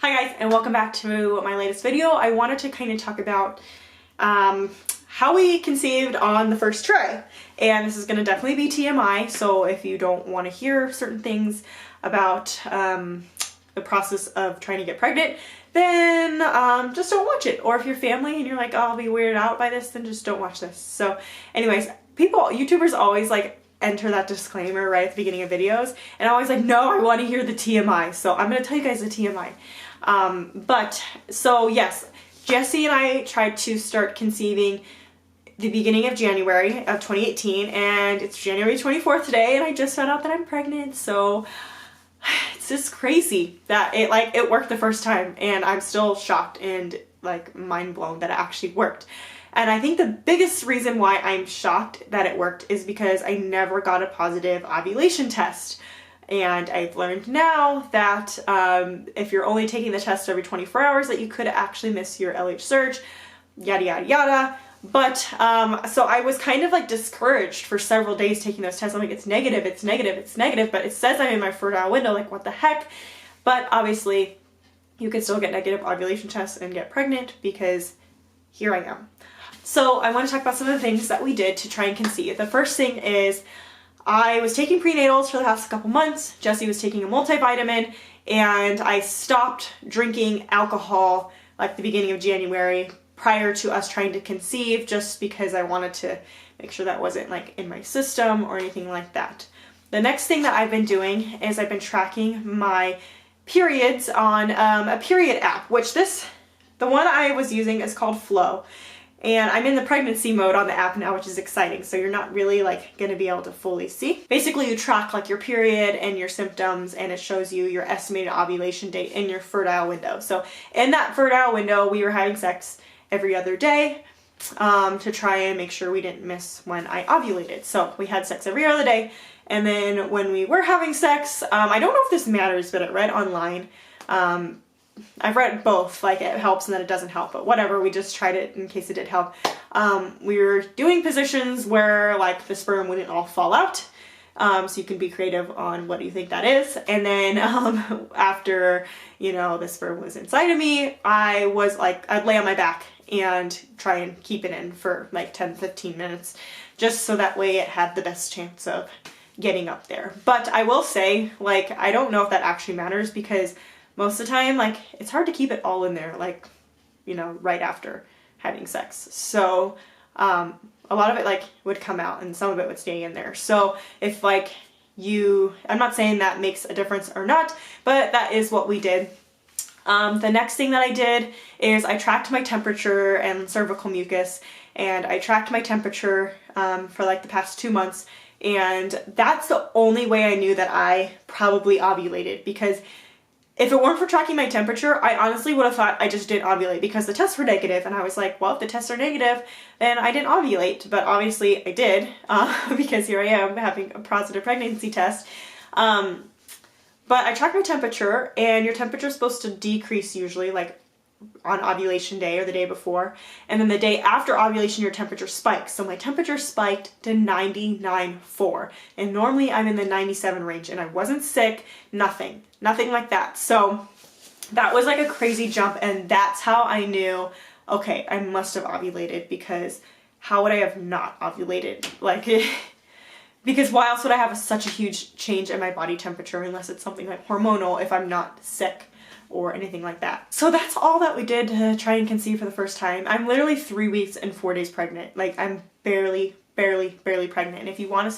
Hi guys, and welcome back to my latest video. I wanted to kind of talk about how we conceived on the first try. And this is going to definitely be TMI, so if you don't want to hear certain things about the process of trying to get pregnant, then just don't watch it. Or if you're family and you're like, oh, I'll be weirded out by this, then just don't watch this. So anyways, YouTubers always like enter that disclaimer right at the beginning of videos, and I'm always like, no, I want to hear the TMI. So I'm going to tell you guys the TMI. So yes, Jesse and I tried to start conceiving the beginning of January of 2018, and it's January 24th today, and I just found out that I'm pregnant. So it's just crazy that it worked the first time, and I'm still shocked and like mind blown that it actually worked. And I think the biggest reason why I'm shocked that it worked is because I never got a positive ovulation test. And I've learned now that if you're only taking the test every 24 hours, that you could actually miss your LH surge, yada, yada, yada. But so I was kind of like discouraged for several days taking those tests. I'm like, it's negative, it's negative, it's negative, but it says I'm in my fertile window, like what the heck? But obviously you can still get negative ovulation tests and get pregnant because here I am. So I want to talk about some of the things that we did to try and conceive. The first thing is I was taking prenatals for the past couple months. Jesse was taking a multivitamin, and I stopped drinking alcohol like the beginning of January prior to us trying to conceive, just because I wanted to make sure that wasn't like in my system or anything like that. The next thing that I've been doing is I've been tracking my periods on a period app, which the one I was using is called Flow. And I'm in the pregnancy mode on the app now, which is exciting. So you're not really like going to be able to fully see. Basically, you track like your period and your symptoms, and it shows you your estimated ovulation date in your fertile window. So in that fertile window, we were having sex every other day to try and make sure we didn't miss when I ovulated. So we had sex every other day. And then when we were having sex, I don't know if this matters, but I read online. I've read both, like it helps and then it doesn't help, but whatever, we just tried it in case it did help. We were doing positions where like the sperm wouldn't all fall out, so you can be creative on what you think that is. And then after, the sperm was inside of me, I'd lay on my back and try and keep it in for like 10-15 minutes, just so that way it had the best chance of getting up there. But I will say, like, I don't know if that actually matters, because most of the time, like, it's hard to keep it all in there, like, right after having sex. So, a lot of it, like, would come out and some of it would stay in there. So, if, like, I'm not saying that makes a difference or not, but that is what we did. The next thing that I did is I tracked my temperature and cervical mucus, and I tracked my temperature for, like, the past 2 months, and that's the only way I knew that I probably ovulated, because if it weren't for tracking my temperature, I honestly would have thought I just didn't ovulate, because the tests were negative, and I was like, well, if the tests are negative, then I didn't ovulate. But obviously I did, because here I am having a positive pregnancy test. But I tracked my temperature, and your temperature is supposed to decrease usually, like on ovulation day or the day before, and then the day after ovulation your temperature spikes. So my temperature spiked to 99.4, and normally I'm in the 97 range, and I wasn't sick, nothing like that. So that was like a crazy jump, and that's how I knew, okay, I must have ovulated, because how would I have not ovulated? Like, because why else would I have such a huge change in my body temperature, unless it's something like hormonal, if I'm not sick or anything like that. So that's all that we did to try and conceive for the first time. I'm literally 3 weeks and 4 days pregnant. Like, I'm barely pregnant. And if you want to see